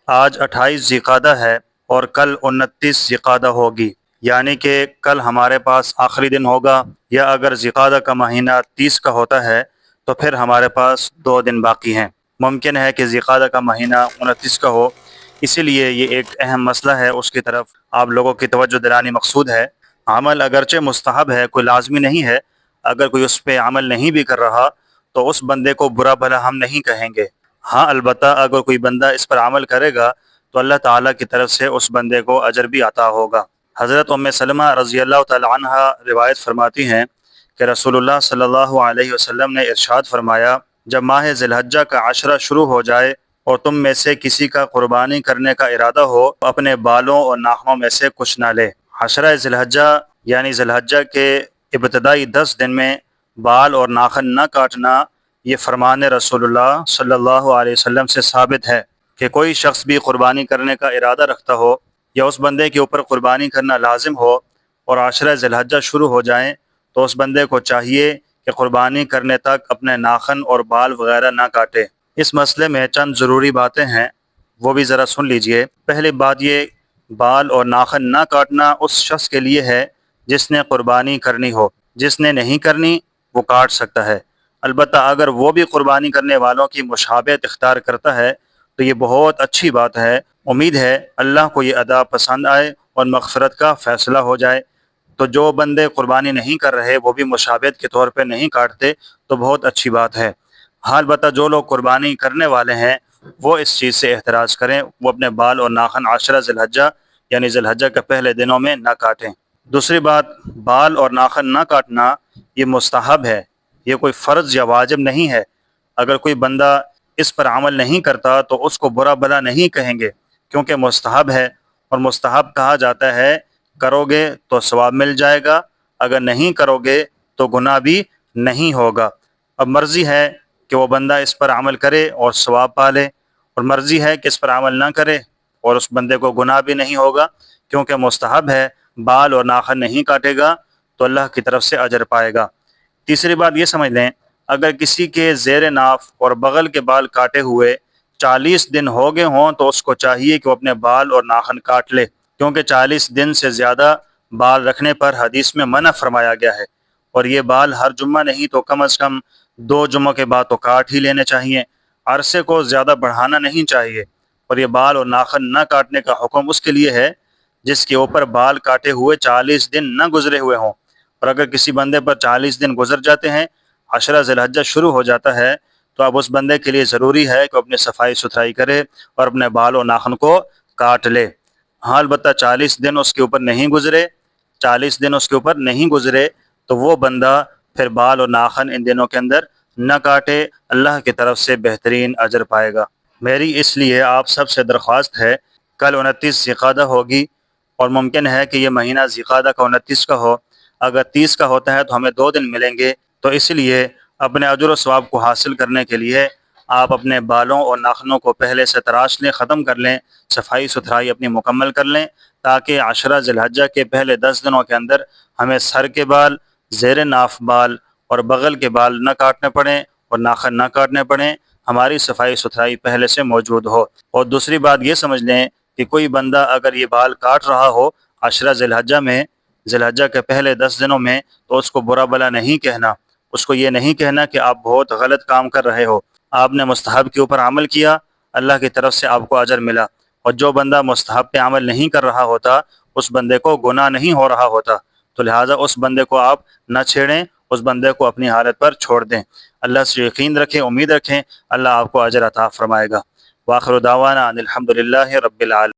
آج 28 ذی ہے اور کل 29 ذی ہوگی، یعنی کہ کل ہمارے پاس آخری دن ہوگا، یا اگر ذی کا مہینہ 30 کا ہوتا ہے تو پھر ہمارے پاس 2 دن باقی ہیں۔ ممکن ہے کہ ذی کا مہینہ 29 کا ہو، اسی لیے یہ ایک اہم مسئلہ ہے، اس کی طرف آپ لوگوں کی توجہ دلانی مقصود ہے۔ عمل اگرچہ مستحب ہے، کوئی لازمی نہیں ہے، اگر کوئی اس پہ عمل نہیں بھی کر رہا تو اس بندے کو برا بھلا ہم نہیں کہیں گے۔ ہاں البتہ اگر کوئی بندہ اس پر عمل کرے گا تو اللہ تعالیٰ کی طرف سے اس بندے کو اجر بھی عطا ہوگا۔ حضرت ام سلمہ رضی اللہ تعالی عنہ روایت فرماتی ہیں کہ رسول اللہ صلی اللہ علیہ وسلم نے ارشاد فرمایا، جب ماہ ذی الحجہ کا عشرہ شروع ہو جائے اور تم میں سے کسی کا قربانی کرنے کا ارادہ ہو تو اپنے بالوں اور ناخنوں میں سے کچھ نہ لے۔ عشرہ ذی الحجہ یعنی ذی الحجہ کے ابتدائی 10 دن میں بال اور ناخن نہ کاٹنا، یہ فرمان رسول اللہ صلی اللہ علیہ وسلم سے ثابت ہے کہ کوئی شخص بھی قربانی کرنے کا ارادہ رکھتا ہو یا اس بندے کے اوپر قربانی کرنا لازم ہو اور عشرہ ذی الحجہ شروع ہو جائیں تو اس بندے کو چاہیے کہ قربانی کرنے تک اپنے ناخن اور بال وغیرہ نہ کاٹے۔ اس مسئلے میں چند ضروری باتیں ہیں، وہ بھی ذرا سن لیجئے۔ پہلی بات، یہ بال اور ناخن نہ کاٹنا اس شخص کے لیے ہے جس نے قربانی کرنی ہو، جس نے نہیں کرنی وہ کاٹ سکتا ہے۔ البتہ اگر وہ بھی قربانی کرنے والوں کی مشابہت اختیار کرتا ہے تو یہ بہت اچھی بات ہے۔ امید ہے اللہ کو یہ ادا پسند آئے اور مغفرت کا فیصلہ ہو جائے۔ تو جو بندے قربانی نہیں کر رہے وہ بھی مشابہت کے طور پہ نہیں کاٹتے تو بہت اچھی بات ہے۔ ہاں البتہ جو لوگ قربانی کرنے والے ہیں وہ اس چیز سے احتراز کریں، وہ اپنے بال اور ناخن عشرہ ذی الحجہ یعنی ذی الحجہ کے پہلے دنوں میں نہ کاٹیں۔ دوسری بات، بال اور ناخن نہ کاٹنا یہ مستحب ہے، یہ کوئی فرض یا واجب نہیں ہے۔ اگر کوئی بندہ اس پر عمل نہیں کرتا تو اس کو برا بھلا نہیں کہیں گے، کیونکہ مستحب ہے، اور مستحب کہا جاتا ہے کرو گے تو ثواب مل جائے گا، اگر نہیں کرو گے تو گناہ بھی نہیں ہوگا۔ اب مرضی ہے کہ وہ بندہ اس پر عمل کرے اور ثواب پالے، اور مرضی ہے کہ اس پر عمل نہ کرے اور اس بندے کو گناہ بھی نہیں ہوگا، کیونکہ مستحب ہے، بال اور ناخن نہیں کاٹے گا تو اللہ کی طرف سے اجر پائے گا۔ تیسری بات یہ سمجھ لیں، اگر کسی کے زیر ناف اور بغل کے بال کاٹے ہوئے 40 دن ہو گئے ہوں تو اس کو چاہیے کہ وہ اپنے بال اور ناخن کاٹ لے، کیونکہ 40 دن سے زیادہ بال رکھنے پر حدیث میں منع فرمایا گیا ہے، اور یہ بال ہر جمعہ نہیں تو کم از کم 2 جمعوں کے بعد تو کاٹ ہی لینے چاہیے، عرصے کو زیادہ بڑھانا نہیں چاہیے۔ اور یہ بال اور ناخن نہ کاٹنے کا حکم اس کے لیے ہے جس کے اوپر بال کاٹے ہوئے 40 دن نہ گزرے ہوئے ہوں، اور اگر کسی بندے پر 40 دن گزر جاتے ہیں، عشرہ ذی الحجہ شروع ہو جاتا ہے، تو اب اس بندے کے لیے ضروری ہے کہ اپنی صفائی ستھرائی کرے اور اپنے بال و ناخن کو کاٹ لے۔ ہاں البتہ 40 دن اس کے اوپر نہیں گزرے، 40 دن اس کے اوپر نہیں گزرے تو وہ بندہ پھر بال اور ناخن ان دنوں کے اندر نہ کاٹے، اللہ کی طرف سے بہترین اجر پائے گا۔ میری اس لیے آپ سب سے درخواست ہے، کل 29 ذی ہوگی اور ممکن ہے کہ یہ مہینہ ذی کا 29 کا ہو، اگر 30 کا ہوتا ہے تو ہمیں 2 دن ملیں گے، تو اس لیے اپنے اجر و ثواب کو حاصل کرنے کے لیے آپ اپنے بالوں اور ناخنوں کو پہلے سے تراش لیں، ختم کر لیں، صفائی ستھرائی اپنی مکمل کر لیں، تاکہ عشرہ ذی الحجہ کے پہلے 10 دنوں کے اندر ہمیں سر کے بال، زیر ناف بال اور بغل کے بال نہ کاٹنے پڑیں اور ناخن نہ کاٹنے پڑیں، ہماری صفائی ستھرائی پہلے سے موجود ہو۔ اور دوسری بات یہ سمجھ لیں کہ کوئی بندہ اگر یہ بال کاٹ رہا ہو عشرہ ذی الحجہ میں، ذی الحجہ کے پہلے 10 دنوں میں، تو اس کو برا بلا نہیں کہنا، اس کو یہ نہیں کہنا کہ آپ بہت غلط کام کر رہے ہو، آپ نے مستحب کے اوپر عمل کیا، اللہ کی طرف سے آپ کو اجر ملا، اور جو بندہ مستحب پہ عمل نہیں کر رہا ہوتا اس بندے کو گناہ نہیں ہو رہا ہوتا، تو لہٰذا اس بندے کو آپ نہ چھیڑیں، اس بندے کو اپنی حالت پر چھوڑ دیں۔ اللہ سے یقین رکھیں، امید رکھیں، اللہ آپ کو اجر عطا فرمائے گا۔ وآخر دعوانا ان الحمد للہ رب العالمین۔